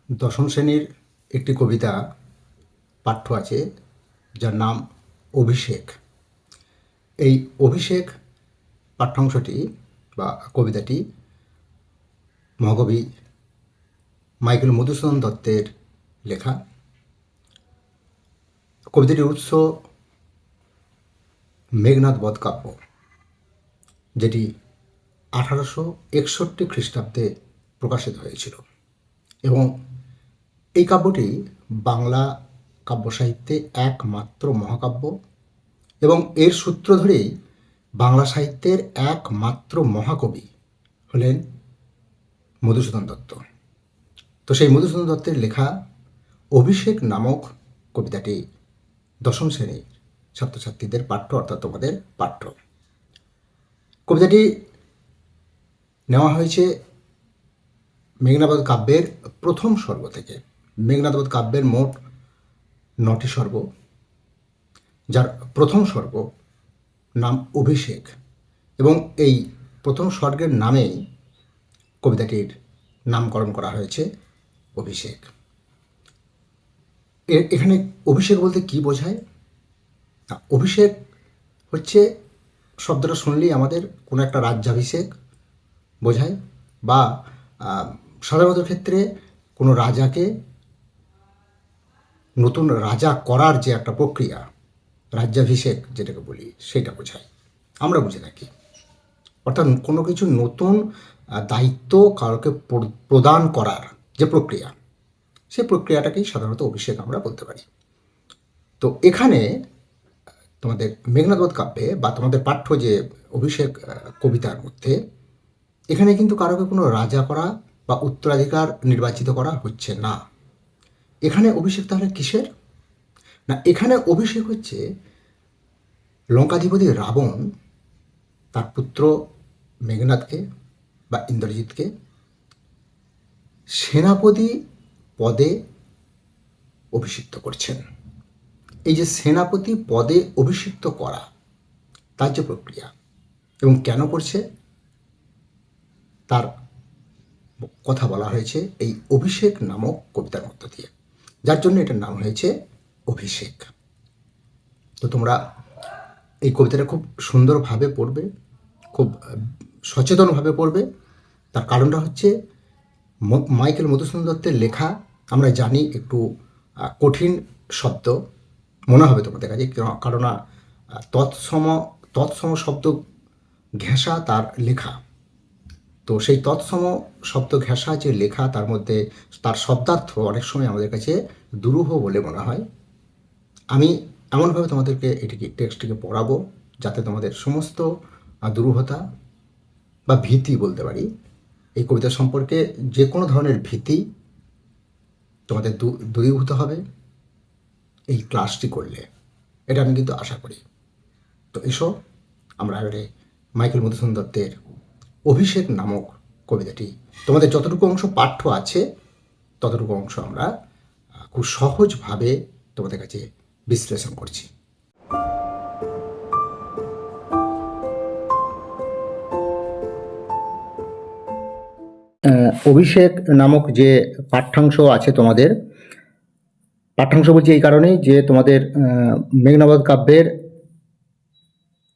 দশম শ্রেণীর একটি কবিতা পাঠ্য আছে, যার নাম অভিষেক। এই অভিষেক পাঠ্যাংশটি বা কবিতাটি মহাকবি মাইকেল মধুসূদন দত্তের লেখা। কবিতাটির উৎস মেঘনাদ বধ কাব্য, যেটি 1861 খ্রিস্টাব্দে প্রকাশিত হয়েছিল, এবং এই কাব্যটি বাংলা কাব্য সাহিত্যে একমাত্র মহাকাব্য, এবং এর সূত্র ধরেই বাংলা সাহিত্যের একমাত্র মহাকবি হলেন মধুসূদন দত্ত। তো সেই মধুসূদন দত্তের লেখা অভিষেক নামক কবিতাটি দশম শ্রেণীর ছাত্রছাত্রীদের পাঠ্য, অর্থাৎ তোমাদের পাঠ্য। কবিতাটি নেওয়া হয়েছে মেঘনাদ কাব্যের প্রথম সর্গ থেকে। মেঘনাদ কাব্যের মোট 9টি সর্গ, যার প্রথম সর্গ নাম অভিষেক, এবং এই প্রথম সর্গের নামেই কবিতাটির নামকরণ করা হয়েছে অভিষেক। এখানে অভিষেক বলতে কি বোঝায়? অভিষেক হচ্ছে, শব্দটা শুনলেই আমাদের কোনো একটা রাজ্যাভিষেক বোঝায়, বা সাধারণত ক্ষেত্রে কোনো রাজাকে নতুন রাজা করার যে একটা প্রক্রিয়া, রাজ্যাভিষেক যেটাকে বলি, সেটা বোঝায়, আমরা বুঝে থাকি। অর্থাৎ কোনো কিছু নতুন দায়িত্ব কারোকে প্রদান করার যে প্রক্রিয়া, সেই প্রক্রিয়াটাকেই সাধারণত অভিষেক আমরা বলতে পারি। তো এখানে তোমাদের মেঘনাদ কাব্যে বা তোমাদের পাঠ্য যে অভিষেক কবিতার মধ্যে, এখানে কিন্তু কারোকে কোনো রাজা করা বা উত্তরাধিকার নির্বাচিত করা হচ্ছে না। এখানে অভিষেক তাহলে কিসের? না, এখানে অভিষেক হচ্ছে লঙ্কাধিপতি রাবণ তার পুত্র মেঘনাদকে বা ইন্দ্রজিৎকে সেনাপতি পদে অভিষিক্ত করছেন। এই যে সেনাপতি পদে অভিষিক্ত করা, তার যে প্রক্রিয়া এবং কেন করছে, তার কথা বলা হয়েছে এই অভিষেক নামক কবিতার মধ্য দিয়ে, যার জন্য এটার নাম হয়েছে অভিষেক। তো তোমরা এই কবিতাটা খুব সুন্দরভাবে পড়বে, খুব সচেতনভাবে পড়বে। তার কারণটা হচ্ছে মাইকেল মধুসূদন দত্তের লেখা আমরা জানি একটু কঠিন শব্দ মনে হবে তোমাদের কাছে, কারণ তৎসম শব্দ ঘেঁষা তার লেখা। তো সেই তৎসম শব্দ ঘেঁষা যে লেখা, তার মধ্যে তার শব্দার্থ অনেক সময় আমাদের কাছে দুরূহ বলে মনে হয়। আমি এমনভাবে তোমাদেরকে টেক্সটটিকে পড়াবো যাতে তোমাদের সমস্ত দুরূহতা বা ভীতি বলতে পারি, এই কবিতা সম্পর্কে যে কোনো ধরনের ভীতি তোমাদের দূরীভূত হবে এই ক্লাসটি করলে, এটা আমি কিন্তু আশা করি। তো এসো আমরা এবারে মাইকেল মধুসূদন দত্তের অভিষেক নামক কবিতাটি, তোমাদের যতটুকু অংশ পাঠ্য আছে ততটুকু অংশ আমরা খুব সহজভাবে তোমাদের কাছে বিশ্লেষণ করছি। অভিষেক নামক যে পাঠ্যাংশ আছে তোমাদের, পাঠ্যাংশ বলছি এই কারণেই যে তোমাদের মেঘনাদ কাব্যের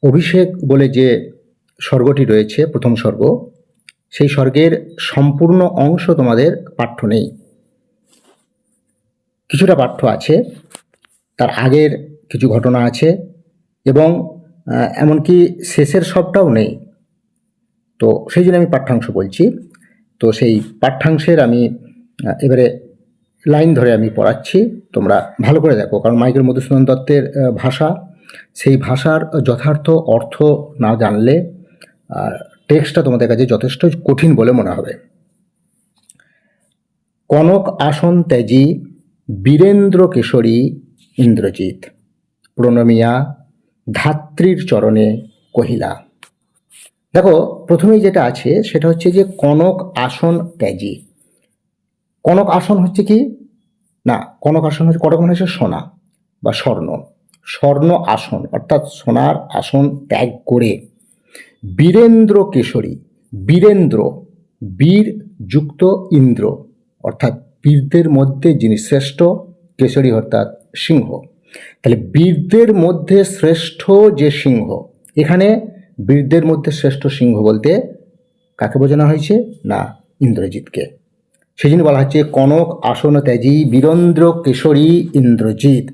অভিষেক বলে যে স্বর্গটি রয়েছে, প্রথম স্বর্গ, সেই স্বর্গের সম্পূর্ণ অংশ তোমাদের পাঠ্য নেই। কিছুটা পাঠ্য আছে, তার আগের কিছু ঘটনা আছে, এবং এমনকি শেষের সবটাও নেই। তো সেই জন্য আমি পাঠ্যাংশ বলছি। তো সেই পাঠ্যাংশের আমি এবারে লাইন ধরে আমি পড়াচ্ছি, তোমরা ভালো করে দেখো, কারণ মাইকেল মধুসূদন দত্তের ভাষা, সেই ভাষার যথার্থ অর্থ না জানলে টেক্সটটা তোমাদের কাছে যথেষ্ট কঠিন বলে মনে হবে। কনক আসন ত্যাজি বীরেন্দ্র কেশরী ইন্দ্রজিৎ, প্রণমিয়া ধাত্রীর চরণে কহিলা। দেখো, প্রথমেই যেটা আছে সেটা হচ্ছে যে কনক আসন ত্যাজি। কনক আসন হচ্ছে কি না, কনক আসন হচ্ছে, কনক মানে হচ্ছে সোনা বা স্বর্ণ, স্বর্ণ আসন অর্থাৎ সোনার আসন ত্যাগ করে বীরেন্দ্র কেশরী, বীরেন্দ্র, বীর যুক্ত ইন্দ্র অর্থাৎ বীরদের মধ্যে যিনি শ্রেষ্ঠ, কেশরী অর্থাৎ সিংহ। তাহলে বীরদের মধ্যে শ্রেষ্ঠ যে সিংহ, এখানে বীরদের মধ্যে শ্রেষ্ঠ সিংহ বলতে কাকে বোঝানো হয়েছে? না, ইন্দ্রজিৎকে। সেই জন্য বলা হচ্ছে কনক আসন ত্যাজি বীরেন্দ্র কেশরী ইন্দ্রজিৎ।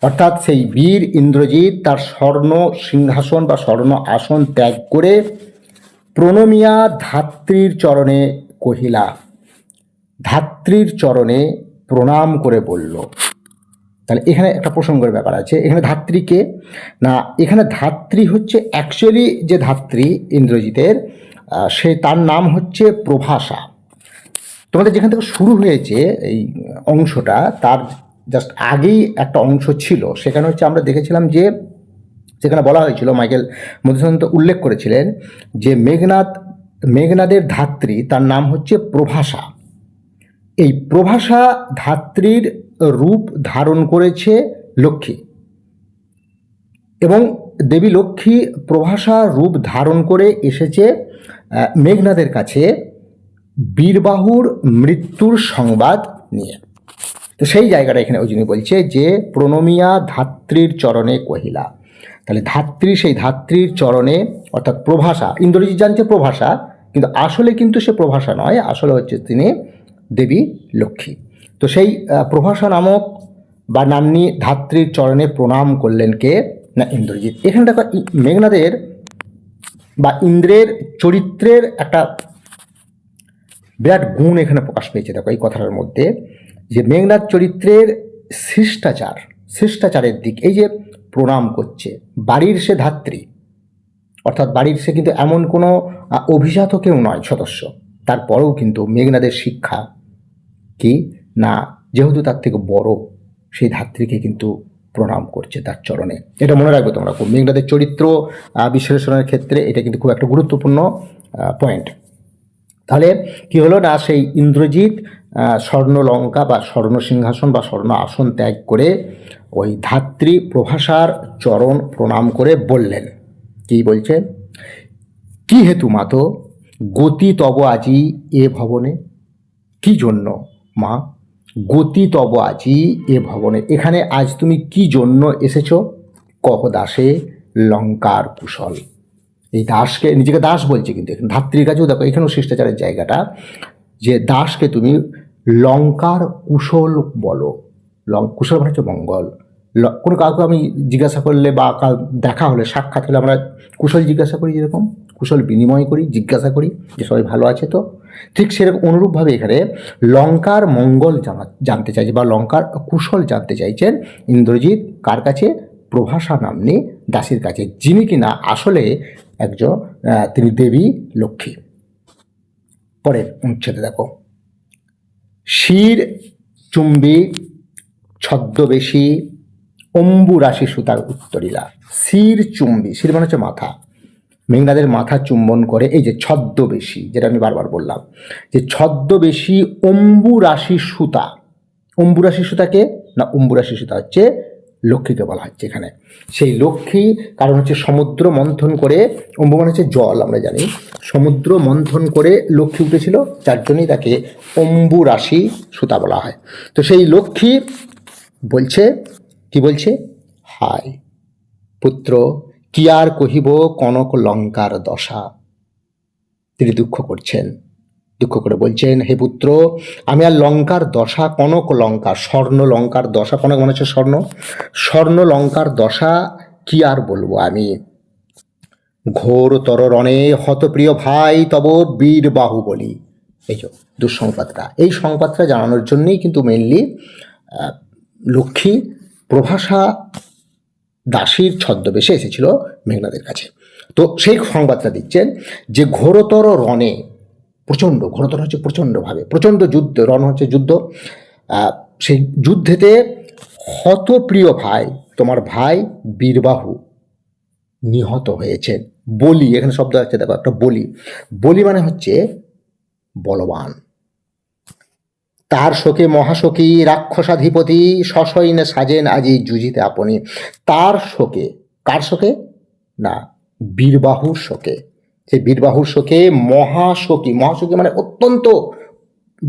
অর্থাৎ সেই বীর ইন্দ্রজিৎ তার স্বর্ণ সিংহাসন বা স্বর্ণ আসন ত্যাগ করে প্রণমিয়া ধাত্রীর চরণে কহিলা, ধাত্রীর চরণে প্রণাম করে বলল। তাহলে এখানে একটা প্রসঙ্গের ব্যাপার আছে। এখানে ধাত্রীকে না, এখানে ধাত্রী হচ্ছে অ্যাকচুয়ালি যে ধাত্রী ইন্দ্রজিতের, সে তার নাম হচ্ছে প্রভাসা। তোমাদের যেখান থেকে শুরু হয়েছে এই অংশটা, তার জাস্ট আগেই একটা অংশ ছিল, সেখানে হচ্ছে আমরা দেখেছিলাম যে সেখানে বলা হয়েছিল, মাইকেল মধুসূদন উল্লেখ করেছিলেন যে মেঘনাদের ধাত্রী তার নাম হচ্ছে প্রভাসা। এই প্রভাসা ধাত্রীর রূপ ধারণ করেছে লক্ষ্মী, এবং দেবী লক্ষ্মী প্রভাসা রূপ ধারণ করে এসেছে মেঘনাদের কাছে বীরবাহুর মৃত্যুর সংবাদ নিয়ে। তো সেই জায়গাটা এখানে ওই জন্য বলছে যে প্রণমিয়া ধাত্রীর চরণে কহিলা। তাহলে ধাত্রী, সেই ধাত্রীর চরণে, অর্থাৎ প্রভাসা, ইন্দ্রজিৎ জানছে প্রভাসা, কিন্তু আসলে কিন্তু সে প্রভাসা নয়, আসলে হচ্ছে তিনি দেবী লক্ষ্মী। তো সেই প্রভাসা নামক বা নাম্নী ধাত্রীর চরণে প্রণাম করলেন কে? না, ইন্দ্রজিৎ। এখানে দেখো মেঘনাদের বা ইন্দ্রের চরিত্রের একটা বিরাট গুণ এখানে প্রকাশ পেয়েছে। দেখো এই কথাটার মধ্যে যে মেঘনাদ চরিত্রের শিষ্টাচারের দিক, এই যে প্রণাম করছে, বাড়ির সে ধাত্রী, অর্থাৎ বাড়ির সে কিন্তু এমন কোনো অভিজাত কেউ নয় সদস্য, তারপরেও কিন্তু মেঘনাদের শিক্ষা কি না, যেহেতু তার থেকে বড়, সেই ধাত্রীকে কিন্তু প্রণাম করছে তার চরণে। এটা মনে রাখবে তোমরা খুব, মেঘনাদের চরিত্র বিশ্লেষণের ক্ষেত্রে এটা কিন্তু খুব একটা গুরুত্বপূর্ণ পয়েন্ট। তাহলে কি হলো না, সেই ইন্দ্রজিৎ স্বর্ণ লঙ্কা বা স্বর্ণ সিংহাসন বা স্বর্ণ আসন ত্যাগ করে ওই ধাত্রী প্রভাসার চরণ প্রণাম করে বললেন, কি বলছেন? কি হেতু মাতো গতি তব আজি এ ভবনে? কি জন্য মা গতি তব আজি এ ভবনে, এখানে আজ তুমি কি জন্য এসেছো? কহ দাসে লঙ্কার কুশল। এই দাসকে, নিজেকে দাস বলছে, কিন্তু ধাত্রীর কাছেও দেখো এখানেও শিষ্টাচারের জায়গাটা, যে দাসকে তুমি লঙ্কার কুশল বলো। কুশল মানে হচ্ছে মঙ্গল। কোনো কাউকে আমি জিজ্ঞাসা করলে বা দেখা হলে, সাক্ষাৎ হলে আমরা কুশল জিজ্ঞাসা করি, যেরকম কুশল বিনিময় করি, জিজ্ঞাসা করি যে সবাই ভালো আছে তো, ঠিক সেরকম অনুরূপভাবে এখানে লঙ্কার মঙ্গল জানতে চাইছে বা লঙ্কার কুশল জানতে চাইছেন ইন্দ্রজিৎ। কার কাছে? প্রভাসা নাম্নী দাসীর কাছে, যিনি কিনা আসলে একজন, তিনি দেবী লক্ষ্মী। পরের অনুচ্ছেদে দেখো, শির চুম্বী ছদ্মবেশী অম্বু রাশি সুতার উত্তরিলা। শির চুম্বী, শির মানে হচ্ছে মাথা, মেঘনাদের মাথা চুম্বন করে এই যে ছদ্মবেশী, যেটা আমি বারবার বললাম যে ছদ্মবেশী অম্বু রাশি সুতা। অম্বু রাশি সুতাকে না, অম্বু রাশি সুতা হচ্ছে লক্ষ্মীকে বলা হচ্ছে এখানে। সেই লক্ষ্মী, কারণ হচ্ছে সমুদ্র মন্থন করে, অম্বু মানে হচ্ছে জল, আমরা জানি সমুদ্র মন্থন করে লক্ষ্মী উঠেছিল, যার জন্যই তাকে অম্বু রাশি সুতা বলা হয়। তো সেই লক্ষ্মী বলছে, কি বলছে? হায় পুত্র, কি আর কহিব কনক লঙ্কার দশা। তিনি দুঃখ করছেন, দুঃখ করে বলছেন, হে পুত্র, আমি আর লঙ্কার দশা, কনক লঙ্কা, স্বর্ণ লঙ্কার দশা, কনক মনে হচ্ছে স্বর্ণ, স্বর্ণ লঙ্কার দশা কি আর বলবো আমি। ঘোরতর রণে হতপ্রিয় ভাই তব বীর বাহুবলী। এই যে দুঃসংবাদটা, এই সংবাদটা জানানোর জন্যই কিন্তু মেনলি লক্ষ্মী প্রভাসা দাসীর ছদ্মবেশে এসেছিল মেঘনাদের কাছে। তো সেই সংবাদটা দিচ্ছেন যে ঘোরতর রণে, প্রচণ্ড, ঘোরতর হচ্ছে প্রচণ্ডভাবে, প্রচণ্ড যুদ্ধ, রণ হচ্ছে যুদ্ধ, সেই যুদ্ধেতে হতপ্রিয় ভাই, তোমার ভাই বীরবাহু নিহত হয়েছেন। বলি, এখানে শব্দ আছে দেখো একটা, বলি, বলি মানে হচ্ছে বলবান। তার শোকে মহাশোকী রাক্ষসাধিপতি সশয়নে সাজেন আজি যুজিতে আপনি। তার শোকে, কার শোকে না, বীরবাহুর শোকে। সেই বীরবাহুর শোকে মহাশোকী, মহাশোকী মানে অত্যন্ত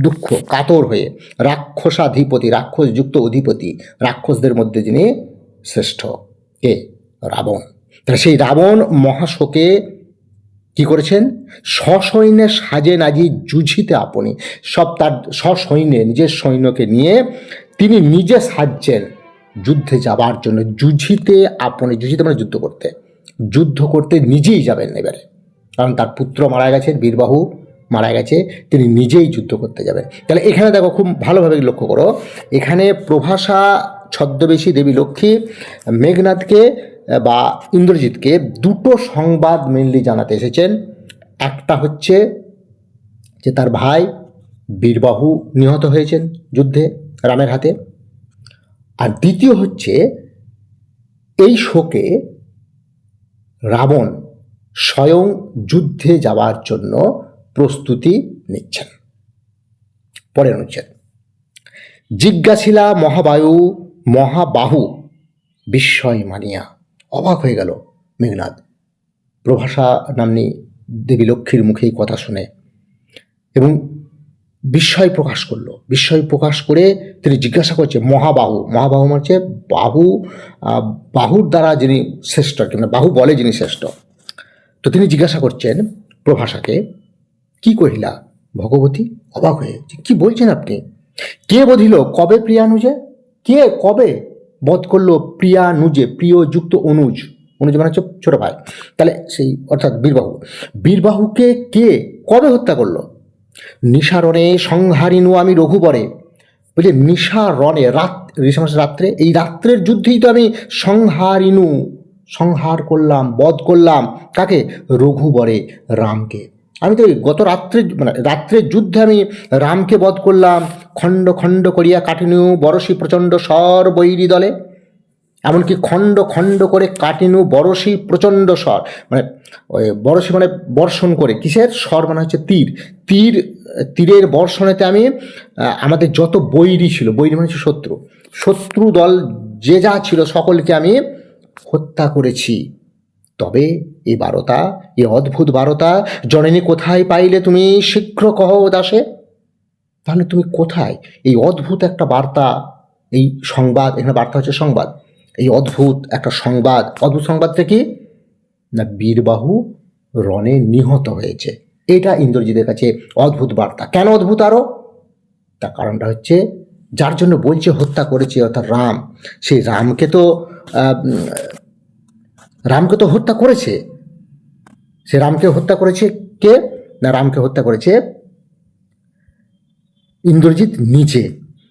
দুঃখ কাতর হয়ে রাক্ষসাধিপতি, রাক্ষসযুক্ত অধিপতি, রাক্ষসদের মধ্যে যিনি শ্রেষ্ঠ, কে? রাবণ। তাহলে সেই রাবণ মহাশোকে কি করেছেন? সসৈন্যে সাজে নাজি যুঝিতে আপনি, সব তার সসৈন্যে নিজের সৈন্যকে নিয়ে তিনি নিজে সাজছেন যুদ্ধে যাবার জন্য। যুঝিতে আপনি, যুঝিতে মানে যুদ্ধ করতে নিজেই যাবেন এবারে, কারণ তার পুত্র মারা গেছে, বীরবাহু মারা গেছে, তিনি নিজেই যুদ্ধ করতে যাবেন। তাহলে এখানে দেখো, খুব ভালোভাবে লক্ষ্য করো, এখানে প্রভাসা ছদ্মবেশী দেবী লক্ষ্মী মেঘনাদকে বা ইন্দ্রজিৎকে দুটো সংবাদ মেনলি জানাতে এসেছেন। একটা হচ্ছে যে তার ভাই বীরবাহু নিহত হয়েছেন যুদ্ধে রামের হাতে, আর দ্বিতীয় হচ্ছে এই শোকে রাবণ স্বয়ং যুদ্ধে যাওয়ার জন্য প্রস্তুতি নিচ্ছেন। পরের অনুচ্ছেদ। জিজ্ঞাসিলা মহাবাহু বিস্ময় মানিয়া, অবাক হয়ে গেল মেঘনাদ প্রভাসা নাম্নী দেবী লক্ষ্মীর মুখে এই কথা শুনে, এবং বিস্ময় প্রকাশ করে তিনি জিজ্ঞাসা করছে, মহাবাহু মানে বাহুর দ্বারা যিনি শ্রেষ্ঠ, কিংবা বাহু বলে যিনি শ্রেষ্ঠ। তো তিনি জিজ্ঞাসা করছেন প্রভাসাকে, কি কহিলা ভগবতী? অবাক হয়ে, কি বলছেন আপনি? কে বধিল কবে প্রিয়ানুজে? কে কবে বধ করলো প্রিয়ানুজে? প্রিয় যুক্ত অনুজ মানে হচ্ছে ছোট ভাই। তাহলে সেই অর্থাৎ বীরবাহুকে কে কবে হত্যা করলো? নিশারণে সংহারিনু আমি রঘুবরে, বলছে নিশারণে, রাত্রে, এই রাত্রের যুদ্ধেই তো আমি সংহার করলাম, বধ করলাম কাকে? রঘুবরে, রামকে। আমি তো গত রাত্রের যুদ্ধে আমি রামকে বধ করলাম, খণ্ড খণ্ড করিয়া কাটিনু বরশি প্রচণ্ড স্বর বৈরী দলে। এমনকি খণ্ড খণ্ড করে কাটিনু বরশি প্রচণ্ড স্বর, মানে ওই বরশি মানে বর্ষণ করে, কিসের? স্বর মানে হচ্ছে তীরের বর্ষণেতে আমি আমাদের যত বৈরী ছিল, বৈরী মানে হচ্ছে শত্রু দল যে যা ছিল সকলকে আমি হত্যা করেছি। তবে এই বারতা, এই অদ্ভুত বারতা জননী কোথায় পাইলে তুমি? শীঘ্র কহ দাসে। তাহলে তুমি কোথায় এই অদ্ভুত একটা বার্তা, এই সংবাদ, এখানে বার্তা হচ্ছে সংবাদ, এই অদ্ভুত একটা সংবাদ, অদ্ভুত সংবাদটা কি না? বীরবাহু রণে নিহত হয়েছে। এটা ইন্দ্রজিতের কাছে অদ্ভুত বার্তা। কেন অদ্ভুত? আরও তার কারণটা হচ্ছে, যার জন্য বলছে হত্যা করেছে, অর্থাৎ রাম, সেই রামকে তো হত্যা করেছে। সে রামকে হত্যা করেছে কে? না, রামকে হত্যা করেছে ইন্দ্রজিৎ নিজে।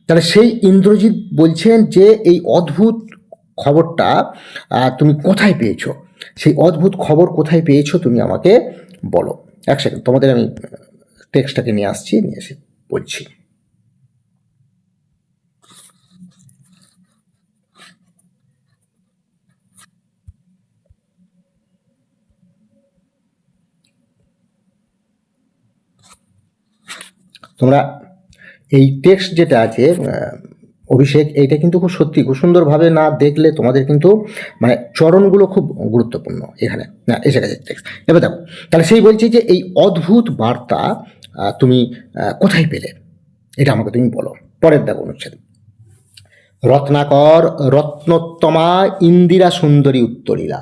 তাহলে সেই ইন্দ্রজিৎ বলছেন যে এই অদ্ভুত খবরটা তুমি কোথায় পেয়েছো? সেই অদ্ভুত খবর কোথায় পেয়েছো তুমি আমাকে বলো। এক সেকেন্ড, তোমাদের আমি টেক্সটটাকে নিয়ে এসে বলছি। তোমরা এই টেক্সট যেটা আছে অভিষেক, এইটা কিন্তু খুব সুন্দরভাবে না দেখলে তোমাদের কিন্তু মানে চরণগুলো খুব গুরুত্বপূর্ণ এখানে না এসে গেছে টেক্সট। এবার দেখো, তাহলে সেই বলছি যে এই অদ্ভুত বার্তা তুমি কোথায় পেলে, এটা আমাকে তুমি বলো। পরের দেখো অনুচ্ছেদ। রত্নাকর রত্নোত্তমা ইন্দিরা সুন্দরী উত্তরীরা।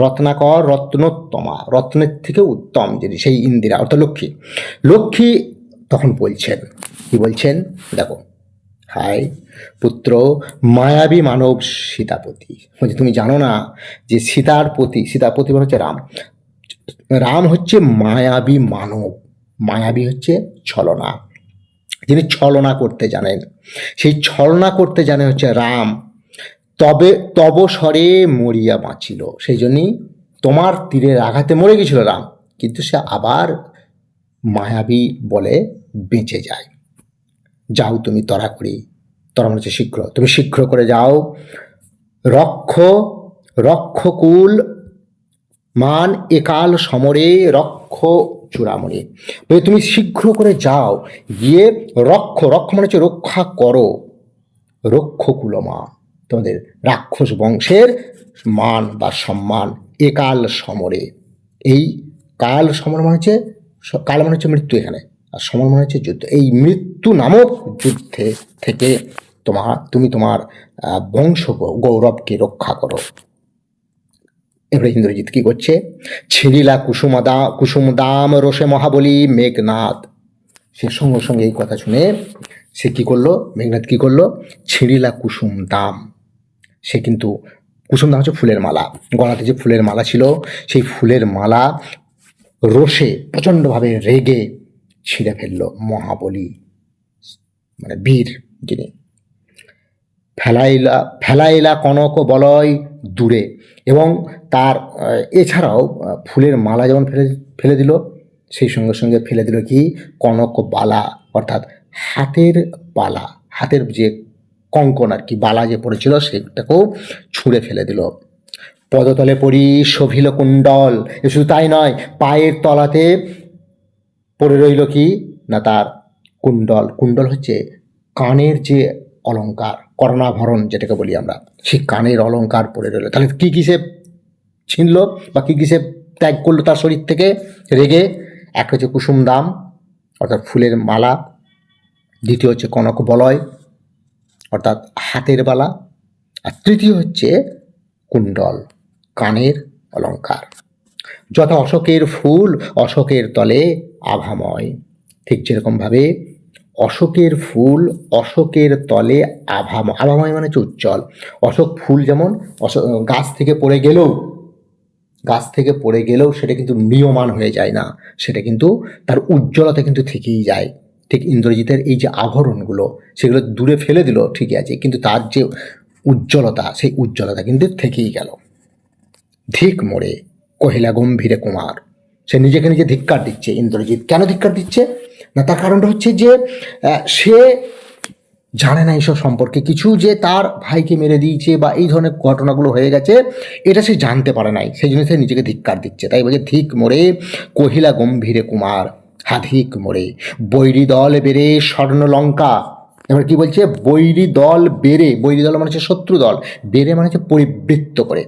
রত্নাকর রত্নোত্তমা, রত্নের থেকে উত্তম যিনি, সেই ইন্দিরা অর্থাৎ লক্ষ্মী তখন বলছেন, কি বলছেন দেখো, হায় পুত্র মায়াবী মানব সীতাপতি। বলছে তুমি জানো না যে সীতাপতি মানে হচ্ছে রাম হচ্ছে মায়াবী মানব। মায়াবী হচ্ছে ছলনা, যিনি ছলনা করতে জানেন, সেই ছলনা করতে জানে হচ্ছে রাম। তব স্বরে মরিয়া বাঁচিল, সেই জন্যই তোমার তীরের আঘাতে মরে গেছিল রাম, কিন্তু সে আবার মায়াবী বলে বেঁচে যায়। যাও তুমি তরা মানে হচ্ছে শীঘ্র, তুমি শীঘ্র করে যাও। রক্ষকুল মান একাল সমরে রক্ষ চূড়ামণি। বলে তুমি শীঘ্র করে যাও, গিয়ে রক্ষ মানে হচ্ছে রক্ষা করো, রক্ষকুলমা তোমাদের রাক্ষস বংশের মান বা সম্মান, একাল সমরে। এই কাল সমর মানে হচ্ছে, কাল মানে হচ্ছে মৃত্যু, এখানে আর সমর মানে হচ্ছে যুদ্ধ। এই মৃত্যু নামক যুদ্ধে থেকে তুমি তোমার বংশ গৌরবকে রক্ষা করো। এবারে ইন্দ্রজিৎ কি করছে, ছিঁড়িলা কুসুমদাম রোষে মহাবলী মেঘনাদ। সে সঙ্গে সঙ্গে এই কথা শুনে সে কি করলো, মেঘনাদ কি করলো, ছিঁড়িলা কুসুম দাম। সে কিন্তু কুসুম দাম হচ্ছে ফুলের মালা, গলাতে যে ফুলের মালা ছিল সেই ফুলের মালা রোষে প্রচণ্ডভাবে রেগে ছিঁড়ে ফেললো মহাবলী, মানে বীর যিনি। ফেলাইলা কনক বলয় দূরে। এবং তার এছাড়াও ফুলের মালা যেমন ফেলে দিল, সেই সঙ্গে সঙ্গে ফেলে দিল কি, কনক বালা, অর্থাৎ হাতের বালা, হাতের যে কঙ্কন আর কি, বালা যে পড়েছিল সেটাকেও ছুঁড়ে ফেলে দিল। পদতলে পড়ি শোভিল কুণ্ডল। শুধু তাই নয়, পায়ের তলাতে পড়ে রইল কি না তার কুণ্ডল। কুণ্ডল হচ্ছে কানের যে অলঙ্কার, কর্ণাভরণ যেটাকে বলি আমরা, সেই কানের অলঙ্কার পড়ে রইল। তাহলে কি কি সে ছিনল বা কি কি সে ত্যাগ করলো তার শরীর থেকে রেগে? এক হচ্ছে কুসুম দাম অর্থাৎ ফুলের মালা, দ্বিতীয় হচ্ছে কনক বলয় অর্থাৎ হাতের বালা, আর তৃতীয় হচ্ছে কুণ্ডল, কানের অলঙ্কার। যথা অশোকের ফুল অশোকের তলে আভাময়। ঠিক যেরকমভাবে অশোকের ফুল অশোকের তলে আভাময়, আভাময় মানে হচ্ছে উজ্জ্বল। অশোক ফুল যেমন গাছ থেকে পড়ে গেলেও সেটা কিন্তু ম্রিয়মান হয়ে যায় না, সেটা কিন্তু তার উজ্জ্বলতা কিন্তু থেকেই যায়। ঠিক ইন্দ্রজিতের এই যে আভরণগুলো সেগুলো দূরে ফেলে দিল ঠিকই আছে, কিন্তু তার যে উজ্জ্বলতা সেই উজ্জ্বলতা কিন্তু থেকেই গেল। ধিক মোড়ে কহিলা গম্ভীরে কুমার। সে নিজেকে নিজে ধিক্কার দিচ্ছে। ইন্দ্রজিৎ কেন ধিক্কার দিচ্ছে না, তার কারণটা হচ্ছে যে সে জানে না এইসব সম্পর্কে কিছু, যে তার ভাইকে মেরে দিয়েছে বা এই ধরনের ঘটনাগুলো হয়ে গেছে, এটা সে জানতে পারে নাই, সেই জন্য সে নিজেকে ধিক্কার দিচ্ছে। তাই বলছে ধিক মোড়ে কহিলা গম্ভীরে কুমার, হাধিক মোড়ে বৈরী দল বেড়ে স্বর্ণ লঙ্কা। এবার কি বলছে, বৈরী দল বেড়ে, বৈরী দল মানে হচ্ছে শত্রু দল, বেড়ে মানে হচ্ছে পরিবৃত্ত করে।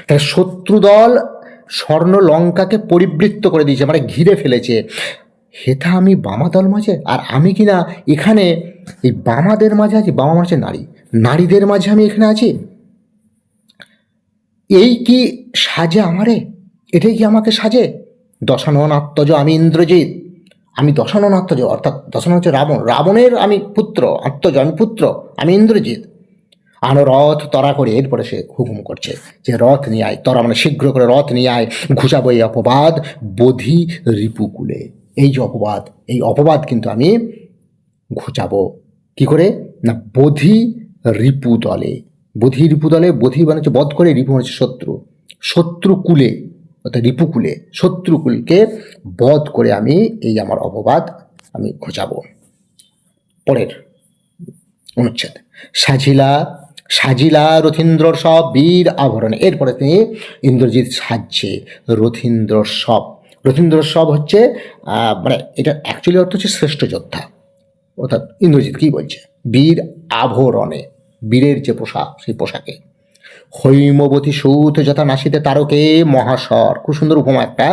তাই শত্রু দল স্বর্ণ লঙ্কাকে পরিবৃত্ত করে দিয়েছে, মানে ঘিরে ফেলেছে। হেথা আমি বামাদল মাঝে, আর আমি কিনা এখানে এই বামাদের মাঝে আছি। বামা মানে নারী, নারীদের মাঝে আমি এখানে আছি। এই কি সাজে আমারে, এটাই কি আমাকে সাজে? দশানন আত্মজ আমি ইন্দ্রজিৎ, আমি দশানন আত্মজ অর্থাৎ দশানন হচ্ছে রাবণ, রাবণের আমি পুত্র, আত্মজ আমি পুত্র, আমি ইন্দ্রজিৎ। আনো রথ তরা করে। এরপরে সে হুকুম করছে যে রথ নিয়ে আয়, তরা মানে শীঘ্র করে রথ নিয়ে আয়, ঘুচাবো এই অপবাদ বোধি রিপুকুলে। এই যে অপবাদ, এই অপবাদ কিন্তু আমি ঘুচাবো কি করে না, বোধি রিপু দলে। বোধি রিপু দলে, বোধি মানে হচ্ছে বধ করে, রিপু মানে হচ্ছে শত্রু, শত্রুকুলে অর্থাৎ রিপুকুলে, শত্রুকুলকে বধ করে আমি এই আমার অপবাদ আমি ঘুচাবো। পরের অনুচ্ছেদ, সাজিলা রথীন্দ্রর সব বীর আভরণে। এরপরে তিনি ইন্দ্রজিৎ সাজছে রথীন্দ্রর সব। রথীন্দ্রর সব হচ্ছে মানে এটা অ্যাকচুয়ালি অর্থ হচ্ছে শ্রেষ্ঠ যোদ্ধা, অর্থাৎ ইন্দ্রজিৎ কি বলছে, বীর আভরণে, বীরের যে পোশাক সেই পোশাকে। হৈমবতী সুত যথা নাসিতে তারকে মহাস্বর। খুব সুন্দর উপমা একটা,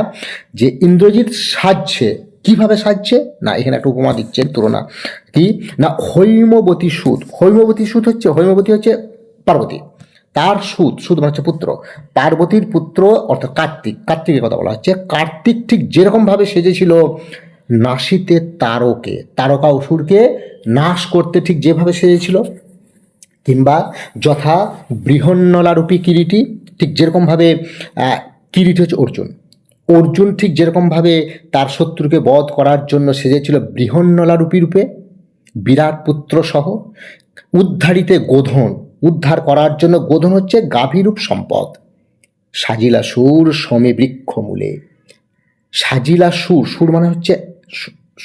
যে ইন্দ্রজিৎ সাজছে, কিভাবে সাজছে না, এখানে একটা উপমা দিচ্ছেন তুলনা কি না, হৈমবতী সুত। হৈমবতী সুত হচ্ছে, হৈমবতী হচ্ছে পার্বতী, তার সুত, সুত মানে হচ্ছে পুত্র, পার্বতীর পুত্র অর্থাৎ কার্তিক, কার্তিকের কথা বলা হচ্ছে। কার্তিক ঠিক যেরকম ভাবে সেজেছিল নাসিতে তারকে, তারকা অসুরকে নাশ করতে ঠিক যেভাবে সেজেছিল, কিংবা যথা বৃহন্নলারূপী কিরীটি, ঠিক যেরকমভাবে কিরীটি হচ্ছে অর্জুন, অর্জুন ঠিক যেরকমভাবে তার শত্রুকে বধ করার জন্য সেজেছিল বৃহন্নলারূপী রূপে, বিরাট পুত্র সহ। উদ্ধারিতে গোধন, উদ্ধার করার জন্য গোধন হচ্ছে গাভীরূপ সম্পদ। সাজিলা সুর সমে বৃক্ষ মূলে। সাজিলা সুর, সুর মানে হচ্ছে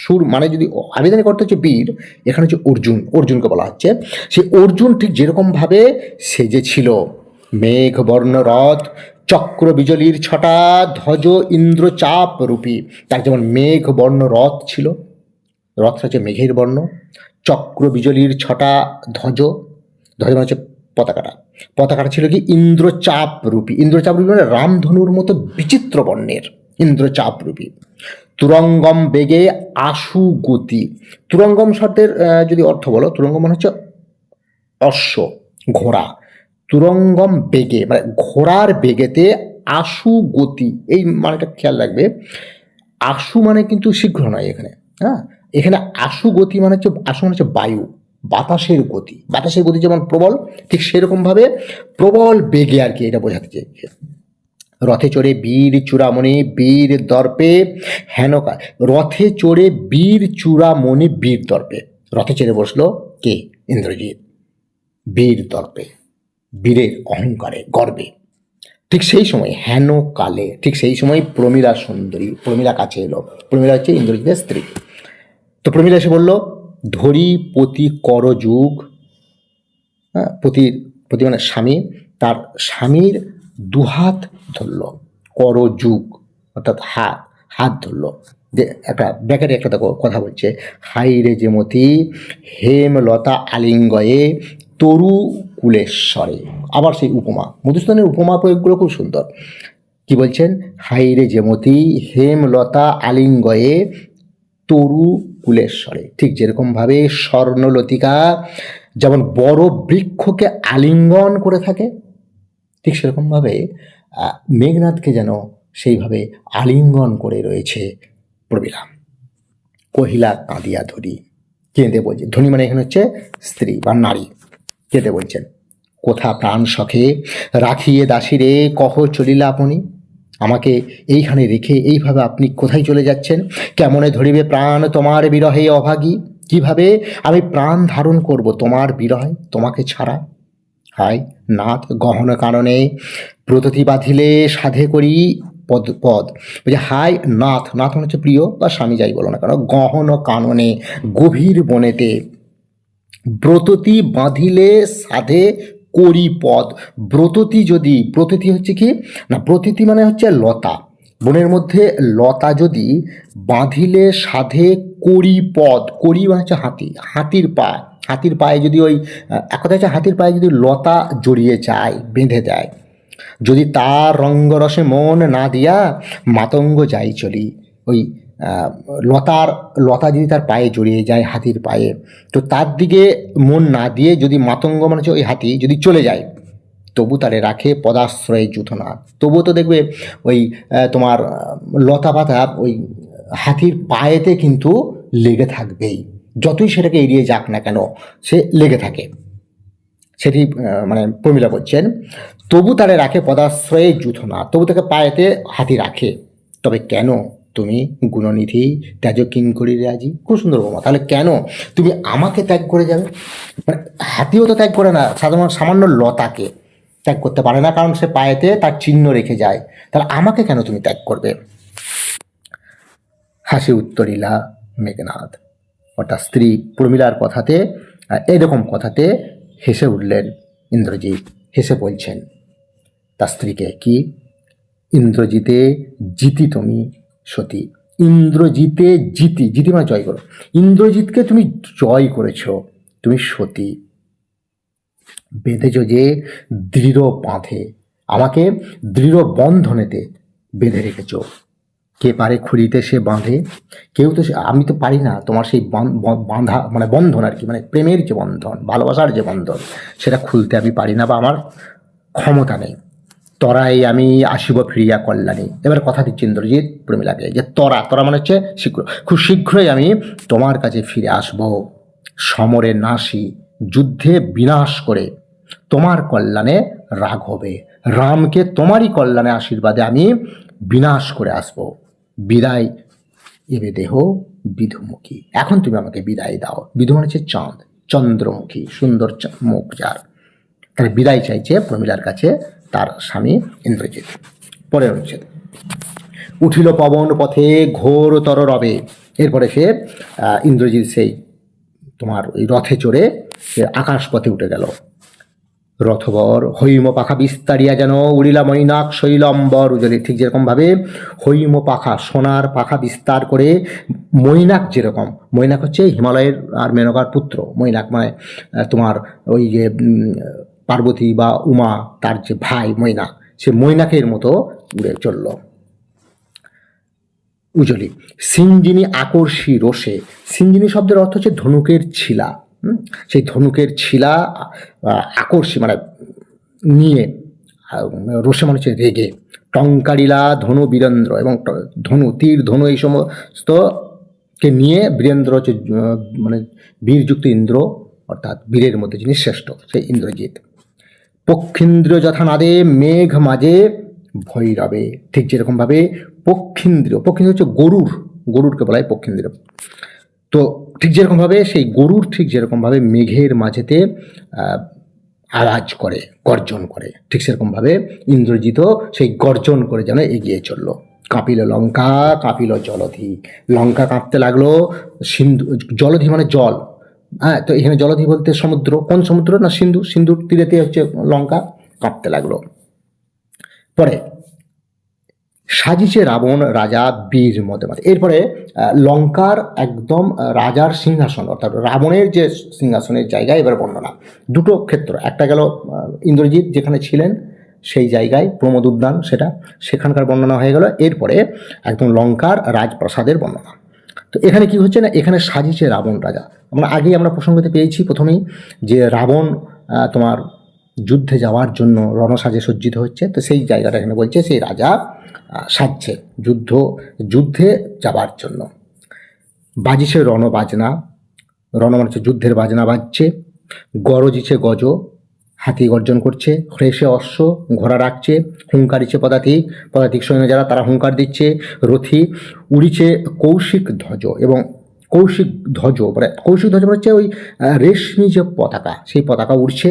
সুর মানে যদি আবেদন করতে হচ্ছে বীর, এখানে হচ্ছে অর্জুন, অর্জুনকে বলা হচ্ছে। সে অর্জুন ঠিক যেরকমভাবে সেজেছিল, মেঘ বর্ণ রথ চক্র বিজলির ছটা ধ্বজ ইন্দ্রচাপ রূপী। তার যেমন মেঘ বর্ণ রথ ছিল, রথ হচ্ছে মেঘের বর্ণ, চক্র বিজলির ছটা ধ্বজ, ধ্বজ মানে হচ্ছে পতাকাটা, পতাকাটা ছিল কি ইন্দ্রচাপ রূপী। ইন্দ্রচাপ রূপী মানে রামধনুর মতো বিচিত্র বর্ণের, ইন্দ্রচাপ রূপী। তুরঙ্গম বেগে আশু গতি। তুরঙ্গম শব্দের যদি অর্থ বলো, তুরঙ্গম মানে হচ্ছে অশ্ব, ঘোড়া। তুরঙ্গম বেগে মানে ঘোড়ার বেগেতে আশু গতি, এই মানেটা খেয়াল রাখবে। আশু মানে কিন্তু শীঘ্র নয় এখানে, হ্যাঁ। এখানে আশু গতি মানে হচ্ছে, আশু মানে হচ্ছে বায়ু, বাতাসের গতি। বাতাসের গতি যেমন প্রবল, ঠিক সেরকম ভাবে প্রবল বেগে আর কি, এটা বোঝাতে চাইছে। রথে চড়ে বীর চূড়ামণি বীর দর্পে হেনকা। রথে চড়ে বীর চূড়ামণি বীর দর্পে, রথে চড়ে বসলো কে? ইন্দ্রজিৎ। বীর দর্পে, বীরের অহংকারে, গর্বে। ঠিক সেই সময় হেন কালে, ঠিক সেই সময় প্রমীলা সুন্দরী, প্রমীলা কাছে এলো। প্রমীলা হচ্ছে ইন্দ্রজিতের স্ত্রী। তো প্রমীলা এসে বলল, ধরি পতি কর যুগ। হ্যাঁ, পতির, পতি মানে স্বামী, তার স্বামীর দুহাত ধরল, কর যুগ অর্থাৎ হাত, হাত ধরল। যে একটা ব্যাকারে একটা দেখো কথা বলছে, হাই রে যেমতি হেমলতা আলিঙ্গয়ে তরু কুলেশ্বরে। আবার সেই উপমা, মধুসূদনের উপমা প্রয়োগগুলো খুব সুন্দর। কি বলছেন? হাই রে যেমতি হেমলতা আলিঙ্গয়ে তরু কুলেশ্বরে। ঠিক যেরকমভাবে স্বর্ণলতিকা যেমন বড় বৃক্ষকে আলিঙ্গন করে থাকে, ঠিক সেরকমভাবে মেঘনাথকে যেন সেইভাবে আলিঙ্গন করে রয়েছে প্রমীলা। কহিলা কাঁদিয়া ধরি, কেঁদে বলছে। ধনী মানে এখানে হচ্ছে স্ত্রী বা নারী, কেঁদে বলছেন। কোথা প্রাণ সখে রাখিয়ে দাসীরে কহ চলিলা আপনি। আমাকে এইখানে রেখে এইভাবে আপনি কোথায় চলে যাচ্ছেন? কেমনে ধরিবে প্রাণ তোমার বিরহে অভাগী? কিভাবে আমি প্রাণ ধারণ করব তোমার বিরহে, তোমাকে ছাড়া? হায় নাথ গহন কাননে প্রততি বাঁধিলে সাধে করি পদ পদ। বলছে হায় নাথ, নাথ মানে হচ্ছে প্রিয় বা স্বামী, যাই বলো না কেন, গহন কাননে গভীর বনেতে ব্রততি বাঁধিলে সাধে করি পদ। ব্রততি যদি, ব্রততি হচ্ছে কি না, ব্রততি মানে হচ্ছে লতা, বনের মধ্যে লতা যদি বাঁধিলে সাধে করি পদ। করি মানে হচ্ছে হাতি, হাতির পা, হাতির পায়ে যদি ওই এক কথা হচ্ছে হাতির পায়ে যদি লতা জড়িয়ে যায়, বেঁধে দেয়, যদি তার রঙ্গরসে মন না দিয়া মাতঙ্গ যাই চলি। ওই লতার, লতা যদি তার পায়ে জড়িয়ে যায়, হাতির পায়ে, তো তার দিকে মন না দিয়ে যদি মাতঙ্গ মানে হচ্ছে ওই হাতি যদি চলে যায়, তবু তারে রাখে পদাশ্রয়ে যূথনাথ। তবুও তো দেখবে ওই তোমার লতা পাতা ওই হাতির পায়েতে কিন্তু লেগে থাকবেই, যতই সেটাকে এড়িয়ে যাক না কেন সে লেগে থাকে। সেটি মানে প্রমীলা বলছেন, তবু তারে রাখে পদাশ্রয়ে যূথনাথ, তবু তাকে পায়েতে হাতি রাখে। তবে কেন তুমি গুণনিধি ত্যাজ কিঙ্করী রাজি। খুব সুন্দর উপমা। তাহলে কেন তুমি আমাকে ত্যাগ করে যাবে? মানে হাতিও তো ত্যাগ করে না, সাধারণ সামান্য লতাকে ত্যাগ করতে পারে না, কারণ সে পায়েতে তার চিহ্ন রেখে যায়। তাহলে আমাকে কেন তুমি ত্যাগ করবে? হাসি উত্তরিলা মেঘনাদ, অর্থাৎ স্ত্রী প্রমীলার কথাতে, এরকম কথাতে হেসে উঠলেন ইন্দ্রজিৎ। হেসে বলছেন তার স্ত্রীকে, কি? ইন্দ্রজিতে জিতি তুমি সতী। ইন্দ্রজিতে জিতি, জিতি মানে জয় করো। ইন্দ্রজিৎকে তুমি জয় করেছ, তুমি সতী। বেঁধেছ যে দৃঢ় বাঁধে, আমাকে দৃঢ় বন্ধনেতে বেঁধে রেখেছ। কে পারে খুলিতে সে বাঁধে? কেউ তো, আমি তো পারি না তোমার সেই বাঁধা মানে বন্ধন আর কি, মানে প্রেমের যে বন্ধন, ভালোবাসার যে বন্ধন, সেটা খুলতে আমি পারি না বা আমার ক্ষমতা নেই। তরাই আমি আসিব ফিরিয়া কল্যাণী। এবার কথা দিচ্ছি ইন্দ্রজিৎ প্রমীলাকে যে তরা, তরা মানে হচ্ছে শীঘ্র, খুব শীঘ্রই আমি তোমার কাছে ফিরে আসব, সমরে নাশি, যুদ্ধে বিনাশ করে তোমার কল্যাণে রাঘবে, রামকে তোমারই কল্যাণে আশীর্বাদে আমি বিনাশ করে আসব। বিদায় এবে দেহ বিধুমুখী। এখন তুমি আমাকে বিদায় দাও। বিধু মানে হচ্ছে চাঁদ, চন্দ্রমুখী, সুন্দর মুখ যার। তাহলে বিদায় চাইছে প্রমীলার কাছে তার স্বামী ইন্দ্রজিৎ। পরের অনুচ্ছেদ, উঠিল পবন পথে ঘোরতর রবে। এরপরে সে ইন্দ্রজিৎ সেই তোমার ওই রথে চড়ে সে আকাশ পথে উঠে গেল। রথবর হৈম পাখা বিস্তারিয়া যেন উড়িলা মৈনাক শৈলম্বর উজলে। ঠিক যেরকমভাবে হৈম পাখা, সোনার পাখা বিস্তার করে মৈনাক, যেরকম মৈনাক হচ্ছে হিমালয়ের আর মেনকার পুত্র, মৈনাক মানে তোমার ওই যে পার্বতী বা উমা তার যে ভাই মৈনাক, সে মৈনাকের মতো উড়ে চলল। উজলি। সিঞ্জিনী আকর্ষী রোষে, সিঞ্জিনী শব্দের অর্থ হচ্ছে ধনুকের ছিলা। সেই ধনুকের ছিলা আকর্ষী মানে নিয়ে, রোষে মানে হচ্ছে রেগে। টঙ্কারিলা ধনু বীরেন্দ্র, এবং ধনু তীর ধনু এই সমস্ত কে নিয়ে বীরেন্দ্র হচ্ছে মানে বীরযুক্ত ইন্দ্র, অর্থাৎ বীরের মধ্যে যিনি শ্রেষ্ঠ সেই ইন্দ্রজিৎ। পক্ষীন্দ্র যথা নাদে মেঘ মাঝে ভৈরবে, ঠিক যেরকমভাবে পক্ষীন্দ্রিয়, পক্ষীন্দ্র হচ্ছে গরুরকে বলা হয় পক্ষীন্দ্রিয়। তো ঠিক যেরকমভাবে সেই গরুর ঠিক যেরকমভাবে মেঘের মাঝেতে আওয়াজ করে, গর্জন করে, ঠিক সেরকমভাবে ইন্দ্রজিৎও সেই গর্জন করে যেন এগিয়ে চলল। কাঁপিল লঙ্কা, কাঁপিল জলধি, লঙ্কা কাঁপতে লাগলো। সিন্ধু, জলধি মানে জল, হ্যাঁ, তো এখানে জলধি বলতে সমুদ্র, কোন সমুদ্র না সিন্ধু, সিন্ধুর তীরেতে হচ্ছে লঙ্কা কাঁপতে লাগলো। পরে সাজিছে রাবণ রাজা বীর মদে মদে, এরপরে লঙ্কার একদম রাজার সিংহাসন অর্থাৎ রাবণের যে সিংহাসনের জায়গা এবার বর্ণনা। দুটো ক্ষেত্র, একটা গেল ইন্দ্রজিৎ যেখানে ছিলেন সেই জায়গায় প্রমোদ উদ্যান, সেখানকার বর্ণনা হয়ে গেল। এরপরে একদম লঙ্কার রাজপ্রাসাদের বর্ণনা। তো এখানে কি হচ্ছে না, এখানে সাজিছে রাবণ রাজা। আমরা প্রসঙ্গতে পেয়েছি প্রথমেই যে রাবণ তোমার যুদ্ধে যাওয়ার জন্য রণসাজে সজ্জিত হচ্ছে। তো সেই জায়গাটা এখানে বলছে সেই রাজা সাজছে যুদ্ধে যাবার জন্য। বাজিছে রণবাজনা, রণ মানে হচ্ছে যুদ্ধের বাজনা বাজছে। গরজিছে গজ, হাতি গর্জন করছে। হ্রেষে অশ্ব, ঘোড়া রাখছে। হুঙ্কারিছে পদাতিক সৈন্য যারা তারা হুঙ্কার দিচ্ছে। রথি উড়িছে কৌশিক ধ্বজ, এবং কৌশিক ধ্বজ হচ্ছে ওই রেশমি যে পতাকা, সেই পতাকা উড়ছে।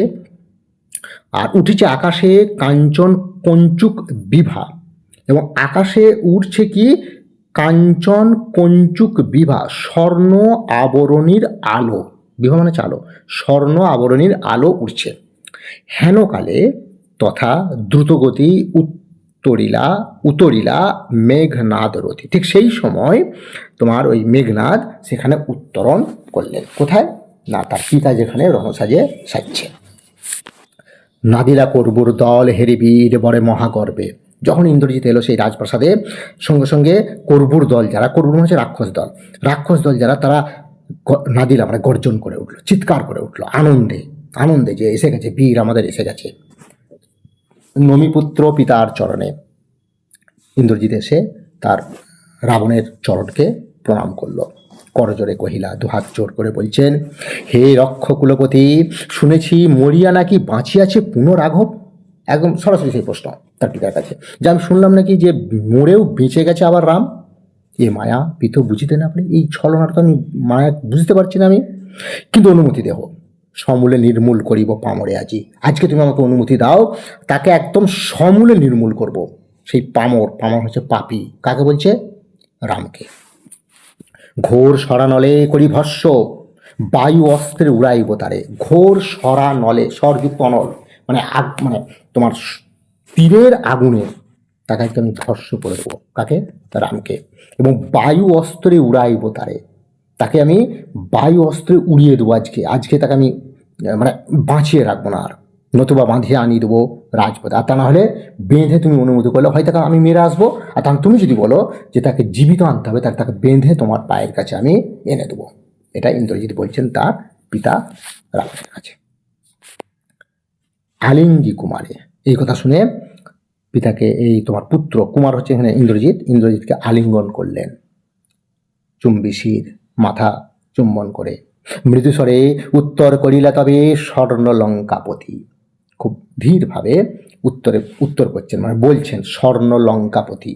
আর উঠেছে আকাশে কাঞ্চন কঞ্চুক বিভা, এবং আকাশে উঠছে কি কাঞ্চন কঞ্চুক বিভা, স্বর্ণ আবরণীর আলো, বিভা মানে চালো, স্বর্ণ আবরণীর আলো উঠছে। হেনকালে তথা দ্রুতগতি উতরিলা মেঘনাদ রথি, ঠিক সেই সময় তোমার ওই মেঘনাদ সেখানে উত্তরণ করলেন। কোথায় না, তার পিতা যেখানে রণসাজে সাজছে। নাদিলা কর্বুর দল হেরে বীর বরে মহাগর্বে, যখন ইন্দ্রজিৎ এলো সেই রাজপ্রাসাদে, সঙ্গে সঙ্গে কর্বুর দল যারা, কর্বুর হচ্ছে রাক্ষস দল যারা, তারা নাদিলা মানে গর্জন করে উঠলো, চিৎকার করে উঠলো আনন্দে যে এসে গেছে বীর, আমাদের এসে গেছে। নমিপুত্র পিতার চরণে, ইন্দ্রজিৎ এসে তার রাবণের চরণকে প্রণাম করলো। করজোরে কহিলা, দুহাত জোর করে বলছেন, হে রক্ষ কুলপতি, শুনেছি মরিয়া নাকি বাঁচিয়াছে পুনরাঘব। একদম সরাসরি সেই প্রশ্ন তার পিতার কাছে, যে আমি শুনলাম নাকি যে মরেও বেঁচে গেছে আবার রাম। এ মায়া পিত বুঝিতেন আপনি, এই ছলনাটা তো আমি মায়া বুঝতে পারছি না আমি, কিন্তু অনুমতি দেহ সমূলে নির্মূল করিব পামরে আজকে তুমি আমাকে অনুমতি দাও, তাকে একদম সমূলে নির্মূল করব। সেই পামর হচ্ছে পাপী, কাকে বলছে? রামকে। ঘোর সরানলে করি ভস্য, বায়ু অস্ত্রে উড়াইব তারে। ঘোর সরানলে, স্বরযুক্ত অনল মানে মানে তোমার তীরের আগুনে তাকে একদম ভস্য করে দেবো। কাকে? রামকে। এবং বায়ু অস্ত্রে উড়াইব তারে, তাকে আমি বায়ু অস্ত্রে উড়িয়ে দেবো আজকে তাকে আমি মানে বাঁচিয়ে রাখবো না আর, নতুবা বাঁধিয়ে আনিয়ে দেবো রাজপথে। আর তা না হলে বেঁধে তুমি অনুমতি করলে হয় তাকে আমি মেরে আসবো, আর তাহলে তুমি যদি বলো যে তাকে জীবিত আনতে হবে, তাকে বেঁধে তোমার পায়ের কাছে আমি এনে দেবো। এটা ইন্দ্রজিৎ বলছেন তার পিতা রাবণের কাছে। আলিঙ্গি কুমারে, এই কথা শুনে পিতাকে, এই তোমার পুত্র কুমার হচ্ছে এখানে ইন্দ্রজিৎকে আলিঙ্গন করলেন, চুম্বিশির মাথা চুম্বন করে। মৃদুস্বরে উত্তর করিলা তবে স্বর্ণ লঙ্কাপতি, খুব ধীরভাবে উত্তর করছেন, মানে বলছেন স্বর্ণ লঙ্কাপতি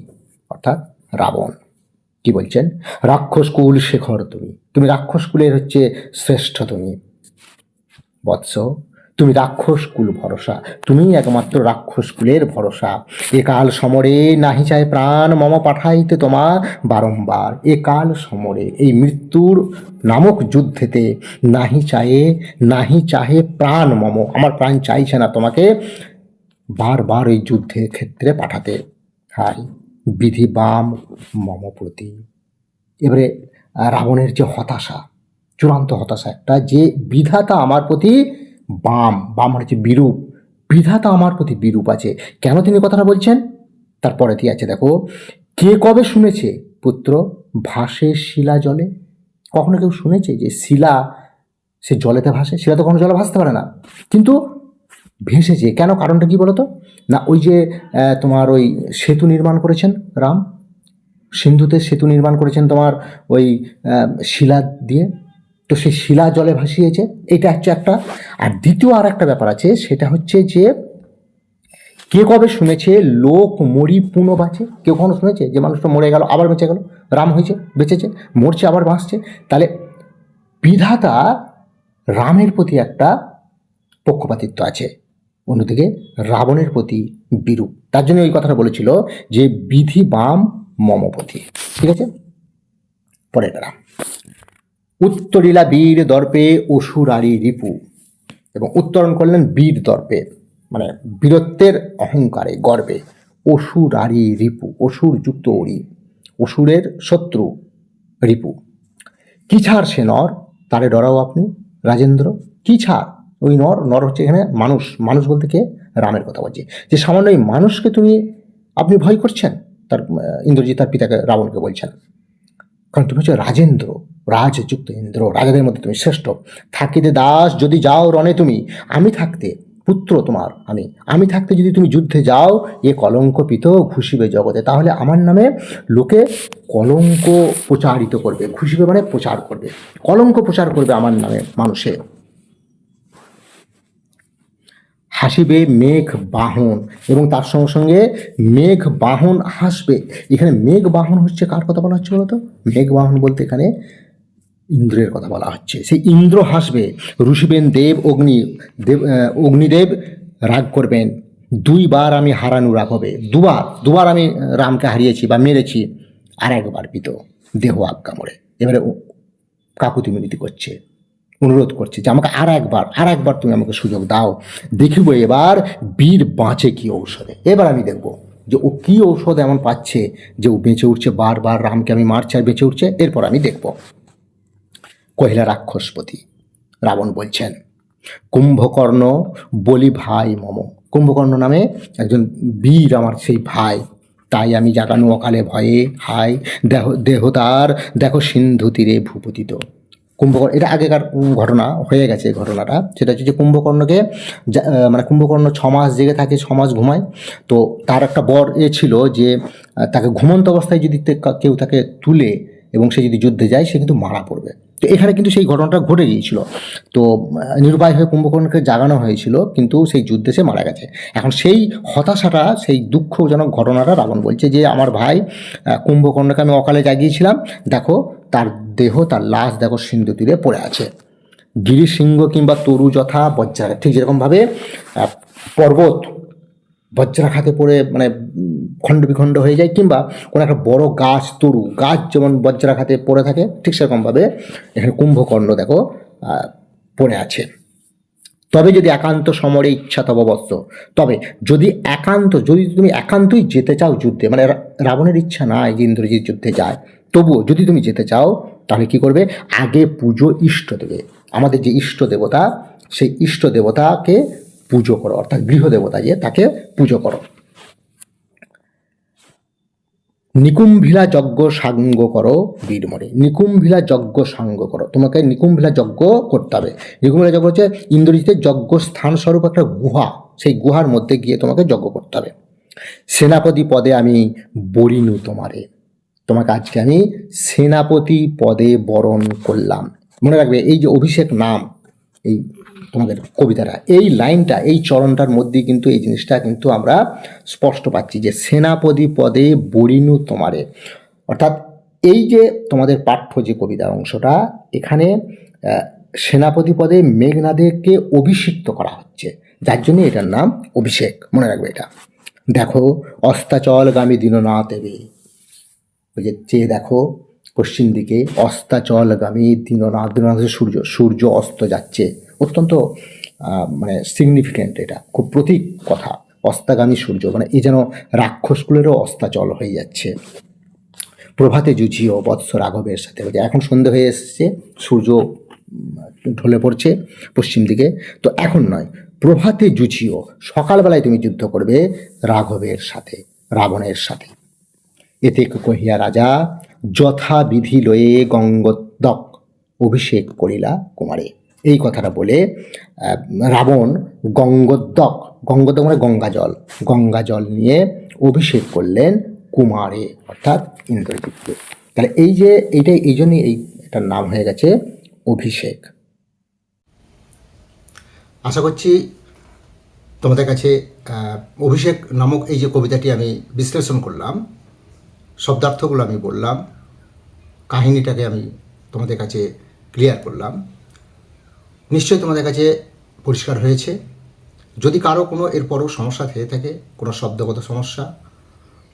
অর্থাৎ রাবণ। কি বলছেন? রাক্ষস কুল শেখর, তুমি রাক্ষস কুলের হচ্ছে শ্রেষ্ঠ, তুমি বৎস, তুমি রাক্ষস কুল ভরসা, তুমি একমাত্র রাক্ষস কুলের ভরসা। একাল সমরে নাহি চায় প্রাণ মম পাঠাইতে তোমা বারংবার। একাল সমরে, এই মৃত্যুর নামক যুদ্ধেতে নাহি চাহে প্রাণ মম, আমার প্রাণ চাইছে না তোমাকে বারবার এই যুদ্ধের ক্ষেত্রে পাঠাতে। হাই বিধি বাম মম প্রতি। এবারে রাবণের যে হতাশা, চূড়ান্ত হতাশা একটা, যে বিধাতা আমার প্রতি বাম হচ্ছে বিরূপ, বিধাতা আমার প্রতি বিরূপ আছে। কেন তিনি কথাটা বলছেন? তারপরে কি আছে দেখো, কে কবে শুনেছে পুত্র ভাসে শিলা জলে। কখনো কেউ শুনেছে যে শিলা সে জলেতে ভাসে? শিলা তো কখনো জলে ভাসতে পারে না, কিন্তু ভেসেছে কেন? কারণটা কি বলতো? না, ওই যে তোমার ওই সেতু নির্মাণ করেছেন রাম, সিন্ধুতে সেতু নির্মাণ করেছেন তোমার ওই শিলা দিয়ে, তো সেই শিলা জলে ভাসিয়েছে। এটা হচ্ছে একটা। আর দ্বিতীয় আর একটা ব্যাপার আছে, সেটা হচ্ছে যে কে কবে শুনেছে লোক মরি পুনঃ বাঁচে? কেউ কখনো শুনেছে যে মানুষটা মরে গেল আবার বেঁচে গেল? রাম হয়েছে, বেঁচেছে, মরছে, আবার বাঁচছে। তাহলে বিধাতা রামের প্রতি একটা পক্ষপাতিত্ব আছে, অন্যদিকে রাবণের প্রতি বিরূপ। তার জন্য ওই কথাটা বলেছিল যে বিধি বাম মমপতি। ঠিক আছে, পরে এটা উত্তরিলা বীর দর্পে অসুরারি রিপু, এবং উত্তরণ করলেন বীর দর্পে, মানে বীরত্বের অহংকারে, গর্বে। অসুরারি রিপু, অসুর যুক্ত অরি, অসুরের শত্রু রিপু। কি ছাড় সে নর, তারে ডরাও আপনি রাজেন্দ্র। কি ছাড়? ওই নর, নর হচ্ছে এখানে মানুষ। মানুষ বলতে কে? রামের কথা বলছে, যে সামান্য এই মানুষকে আপনি ভয় করছেন। তার ইন্দ্রজিৎ তার পিতাকে, রাবণকে বলছেন, কারণ তুমি হচ্ছে রাজেন্দ্র, রাজযুক্ত ইন্দ্র, রাজাদের মধ্যে তুমি শ্রেষ্ঠ। থাকিতে দাস যদি যাও রণে তুমি, আমি থাকতে পুত্র তোমার আমি থাকতে যদি তুমি যুদ্ধে যাও, এ কলঙ্কপিত ঘুষিবে জগতে। তাহলে আমার নামে লোকে কলঙ্ক প্রচারিত করবে। ঘুষিবে মানে প্রচার করবে, কলঙ্ক প্রচার করবে আমার নামে মানুষে। হাসিবে মেঘ বাহন, এবং তার সঙ্গে সঙ্গে মেঘ বাহন হাসবে। এখানে মেঘ বাহন হচ্ছে কার কথা বলা হচ্ছে বলতো? মেঘ বাহন বলতে এখানে ইন্দ্রের কথা বলা হচ্ছে। সেই ইন্দ্র হাসবে। ঋষিবেন দেব অগ্নিদেব রাগ করবেন। দুইবার আমি হারানো রাঘবে, দুবার আমি রামকে হারিয়েছি বা মেরেছি, আর একবার পিত দেহ আজ্ঞা মরে। এবারে কাকুতি মিনতি করছে, অনুরোধ করছে যে আমাকে আর একবার তুমি আমাকে সুযোগ দাও, দেখিব এবার বীর বাঁচে কি ঔষধে। এবার আমি দেখব যে ও কি ঔষধ এমন পাচ্ছে যে ও বেঁচে উঠছে, বারবার রামকে আমি মারছি আর বেঁচে উঠছে। এরপর আমি দেখব। কহিলা রাক্ষসপতি, রাবণ বলছেন, কুম্ভকর্ণ বলি ভাই মম। কুম্ভকর্ণ নামে একজন বীর আমার সেই ভাই, তাই আমি জাগানো অকালে ভয়ে হাই দেহ তার দেখো সিন্ধু তীরে ভূপতিত। কুম্ভকর্ণ, এটা আগেকার ঘটনা, হয়ে গেছে ঘটনাটা। সেটা হচ্ছে যে কুম্ভকর্ণকে মানে কুম্ভকর্ণ 6 মাস জেগে থাকে, 6 মাস ঘুমায়। তো তার একটা বর ছিল যে তাকে ঘুমন্ত অবস্থায় যদি কেউ তাকে তুলে এবং সে যদি যুদ্ধে যায়, সে কিন্তু মারা পড়বে। তো এখানে কিন্তু সেই ঘটনাটা ঘটে গিয়েছিল। তো নিরুপায় হয়ে কুম্ভকর্ণকে জাগানো হয়েছিল, কিন্তু সেই যুদ্ধে সে মারা গেছে। এখন সেই হতাশাটা, সেই দুঃখজনক ঘটনাটা রাবণ বলছে যে আমার ভাই কুম্ভকর্ণকে আমি অকালে জাগিয়েছিলাম, দেখো তার দেহ, তার লাশ দেখো সিন্ধু তীরে পড়ে আছে। গিরিসিংহ কিংবা তরু যথা বজ্রাঘাত, ঠিক যেরকমভাবে পর্বত বজ্রাঘাতে পড়ে মানে খণ্ড বিখণ্ড হয়ে যায়, কিংবা কোনো একটা বড় গাছ, তরু গাছ যেমন বজ্রাঘাতে পড়ে থাকে, ঠিক সেরকমভাবে এখানে কুম্ভকর্ণ দেখো পড়ে আছে। তবে যদি একান্ত সমরে ইচ্ছা তব বস্ত, তবে যদি তুমি একান্তই যেতে চাও যুদ্ধে, মানে রাবণের ইচ্ছা নাই যে ইন্দ্রজিৎ যুদ্ধে যায়, তবুও যদি তুমি যেতে চাও, তাহলে কি করবে? আগে পুজো ইষ্ট দেবে। আমাদের যে ইষ্ট দেবতা, সেই ইষ্ট দেবতাকে পুজো করো, অর্থাৎ গৃহদেবতা যে, তাকে পুজো করো। নিকুম্ভিলা যজ্ঞ সাঙ্গ করো বীরমরে। নিকুম্ভিলা যজ্ঞ সাঙ্গ করো, তোমাকে নিকুম্ভিলা যজ্ঞ করতে হবে। নিকুম্ভিলা যজ্ঞ হচ্ছে ইন্দ্রজিতের যজ্ঞ স্থান স্বরূপ একটা গুহা, সেই গুহার মধ্যে গিয়ে তোমাকে যজ্ঞ করতে হবে। সেনাপতি পদে আমি বরিনু তোমারে, তোমাকে আজকে আমি সেনাপতি পদে বরণ করলাম। মনে রাখবে, এই যে অভিষেক নাম, এই তোমাদের কবিতাটা, এই লাইনটা, এই চরণটার মধ্যেই কিন্তু এই জিনিসটা কিন্তু আমরা স্পষ্ট পাচ্ছি যে সেনাপতি পদে বরিনু তোমারে। অর্থাৎ এই যে তোমাদের পাঠ্য যে কবিতার অংশটা, এখানে সেনাপতি পদে মেঘনাদেরকে অভিষিক্ত করা হচ্ছে, যার জন্য এটার নাম অভিষেক। মনে রাখবে এটা। দেখো অস্তাচলগামী দীননাথ দেবে, ওই যে চেয়ে দেখো পশ্চিম দিকে, অস্তাচলগামী দীননাথ, সূর্য অস্ত যাচ্ছে। অত্যন্ত মানে সিগনিফিক্যান্ট, এটা খুব প্রতীক কথা। অস্তাগামী সূর্য মানে এই যেন রাক্ষসগুলোরও অস্তাচল হয়ে যাচ্ছে। প্রভাতে জুঝিও বৎস রাঘবের সাথে, এখন সন্ধে হয়ে এসছে, সূর্য ঢলে পড়ছে পশ্চিম দিকে। তো এখন নয়, প্রভাতে জুঝিও, সকালবেলায় তুমি যুদ্ধ করবে রাঘবের সাথে, রাবণের সাথে। এতে কহিয়া রাজা যথাবিধি লয়ে গঙ্গোদক অভিষেক করিলা কুমারে। এই কথাটা বলে রাবণ গঙ্গোদক, গঙ্গোদক মানে গঙ্গা জল নিয়ে অভিষেক করলেন কুমারে অর্থাৎ ইন্দ্রজিৎকে। তাহলে এই জন্যই এটার নাম হয়ে গেছে অভিষেক। আশা করছি তোমাদের কাছে অভিষেক নামক এই যে কবিতাটি আমি বিশ্লেষণ করলাম, শব্দার্থগুলো আমি বললাম, কাহিনীটাকে আমি তোমাদের কাছে ক্লিয়ার করলাম, নিশ্চয়ই তোমাদের কাছে পরিষ্কার হয়েছে। যদি কারো কোনো এরপরও সমস্যা থেকে থাকে, কোনো শব্দগত সমস্যা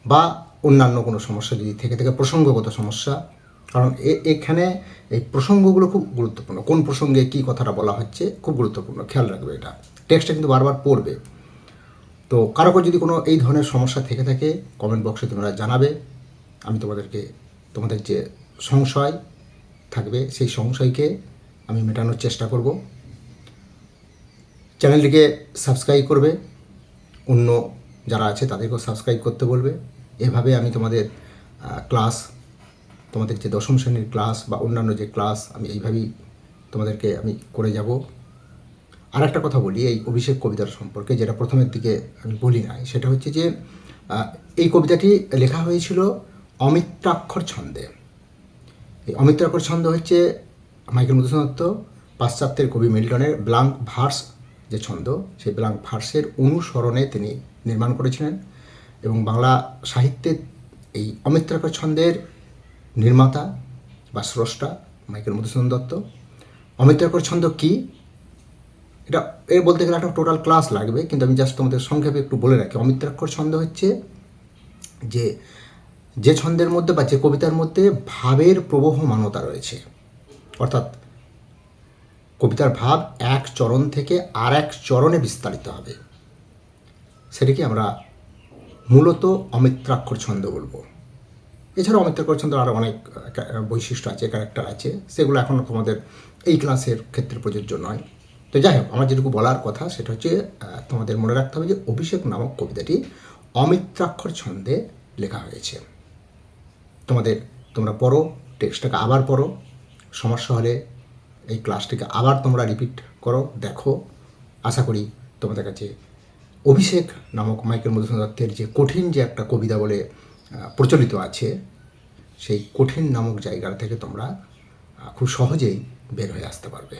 বা অন্যান্য কোনো সমস্যা যদি থেকে থাকে, প্রসঙ্গগত সমস্যা, কারণ এখানে এই প্রসঙ্গগুলো খুব গুরুত্বপূর্ণ, কোন প্রসঙ্গে কী কথাটা বলা হচ্ছে খুব গুরুত্বপূর্ণ, খেয়াল রাখবে। এটা টেক্সটটা কিন্তু বারবার পড়বে। তো কারো যদি কোনো এই ধরনের সমস্যা থেকে থাকে কমেন্ট বক্সে তোমরা জানাবে। আমি তোমাদের যে সংশয় থাকবে সেই সংশয়কে আমি মেটানোর চেষ্টা করব। চ্যানেলটিকে সাবস্ক্রাইব করবে, অন্য যারা আছে তাদেরকেও সাবস্ক্রাইব করতে বলবে। এভাবে আমি তোমাদের ক্লাস, তোমাদের যে দশম শ্রেণীর ক্লাস বা অন্যান্য যে ক্লাস, আমি এইভাবেই তোমাদেরকে আমি করে যাব। আর একটা কথা বলি এই অভিষেক কবিতার সম্পর্কে, যেটা প্রথমের দিকে আমি বলি নাই, সেটা হচ্ছে যে এই কবিতাটি লেখা হয়েছিল অমিত্রাক্ষর ছন্দে। এই অমিত্রাক্ষর ছন্দ হচ্ছে মাইকেল মধুসূদন দত্ত পাশ্চাত্যের কবি মিল্টনের ব্ল্যাঙ্ক ভার্স যে ছন্দ, সেই ব্ল্যাঙ্ক ভার্সের অনুসরণে তিনি নির্মাণ করেছিলেন। এবং বাংলা সাহিত্যের এই অমিত্রাক্ষর ছন্দের নির্মাতা বা স্রষ্টা মাইকেল মধুসূদন দত্ত। অমিত্রাক্ষর ছন্দ কী, এটা বলতে গেলে একটা টোটাল ক্লাস লাগবে, কিন্তু আমি জাস্ট তোমাদের সংক্ষেপে একটু বলে রাখি। অমিত্রাক্ষর ছন্দ হচ্ছে যে ছন্দের মধ্যে বা যে কবিতার মধ্যে ভাবের প্রবহমানতা রয়েছে, অর্থাৎ কবিতার ভাব এক চরণ থেকে আর এক চরণে বিস্তারিত হবে, সেটাকে আমরা মূলত অমিত্রাক্ষর ছন্দ বলবো। এছাড়া অমিত্রাক্ষর ছন্দের আরও অনেক বৈশিষ্ট্য আছে, ক্যারেক্টার আছে, সেগুলো এখন তোমাদের এই ক্লাসের ক্ষেত্রে প্রযোজ্য নয়। তো যাই হোক, আমার যেটুকু বলার কথা সেটা হচ্ছে তোমাদের মনে রাখতে হবে যে অভিষেক নামক কবিতাটি অমিত্রাক্ষর ছন্দে লেখা হয়েছে। তোমরা পড়ো, টেক্সটটাকে আবার পড়ো, সমস্যা হলে এই ক্লাসটিকে আবার তোমরা রিপিট করো, দেখো। আশা করি তোমাদের কাছে অভিষেক নামক মাইকেল মধুসূদন দত্তের যে কঠিন যে একটা কবিতা বলে প্রচলিত আছে, সেই কঠিন নামক জায়গা থেকে তোমরা খুব সহজেই বের হয়ে আসতে পারবে।